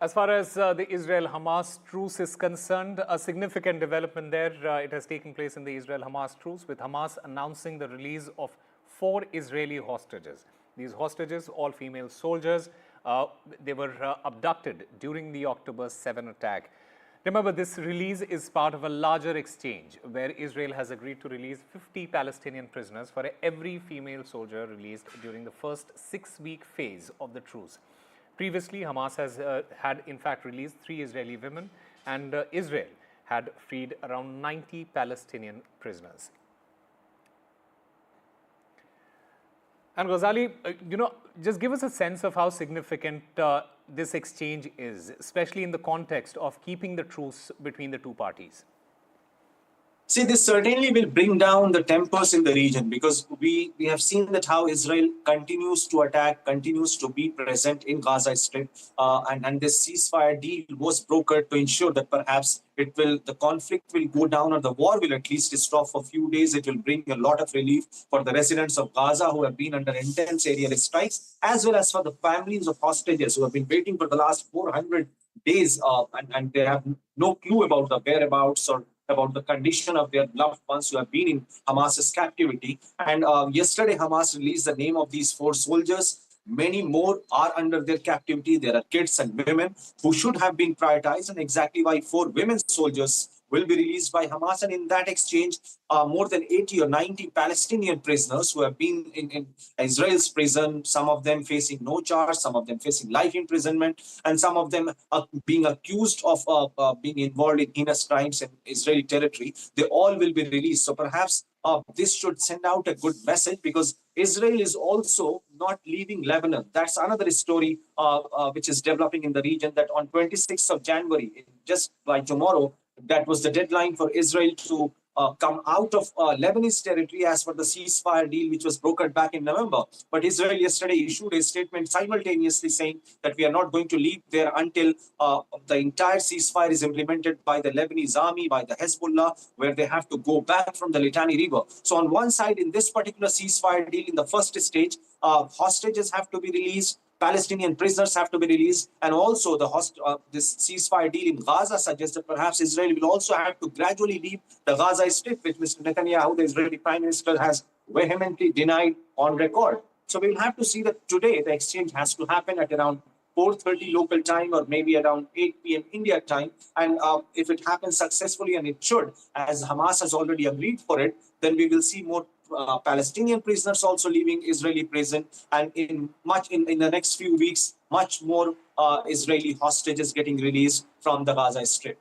As far as the Israel-Hamas truce is concerned, a significant development there. It has taken place in the Israel-Hamas truce, with Hamas announcing the release of 4 Israeli hostages. These hostages, all female soldiers, they were abducted during the October 7 attack. Remember, this release is part of a larger exchange where Israel has agreed to release 50 Palestinian prisoners for every female soldier released during the first 6-week phase of the truce. Previously, Hamas had in fact released 3 Israeli women, and Israel had freed around 90 Palestinian prisoners. And Ghazali, just give us a sense of how significant this exchange is, especially in the context of keeping the truce between the two parties. See, this certainly will bring down the tempers in the region, because we have seen that how Israel continues to attack, continues to be present in Gaza Strip, and this ceasefire deal was brokered to ensure that perhaps the conflict will go down, or the war will at least stop for a few days. It will bring a lot of relief for the residents of Gaza who have been under intense aerial strikes, as well as for the families of hostages who have been waiting for the last 400 days, and they have no clue about the whereabouts or about the condition of their loved ones who have been in Hamas's captivity. And yesterday, Hamas released the name of these 4 soldiers. Many more are under their captivity. There are kids and women who should have been prioritized, and exactly why 4 women soldiers will be released by Hamas. And in that exchange, more than 80 or 90 Palestinian prisoners who have been in Israel's prison, some of them facing no charge, some of them facing life imprisonment, and some of them being accused of being involved in heinous crimes in Israeli territory, they all will be released. So perhaps this should send out a good message, because Israel is also not leaving Lebanon. That's another story which is developing in the region, that on 26th of January, just by tomorrow, that was the deadline for Israel to come out of Lebanese territory as per the ceasefire deal, which was brokered back in November. But Israel yesterday issued a statement simultaneously saying that we are not going to leave there until the entire ceasefire is implemented by the Lebanese army, by the Hezbollah, where they have to go back from the Litani River. So on one side, in this particular ceasefire deal, in the first stage, hostages have to be released, Palestinian prisoners have to be released, and also this ceasefire deal in Gaza suggests that perhaps Israel will also have to gradually leave the Gaza Strip, which Mr. Netanyahu, the Israeli Prime Minister, has vehemently denied on record. So we'll have to see that today the exchange has to happen at around 4:30 local time, or maybe around 8 p.m. India time. And if it happens successfully, and it should, as Hamas has already agreed for it, then we will see more Palestinian prisoners also leaving Israeli prison, and in the next few weeks, much more Israeli hostages getting released from the Gaza Strip.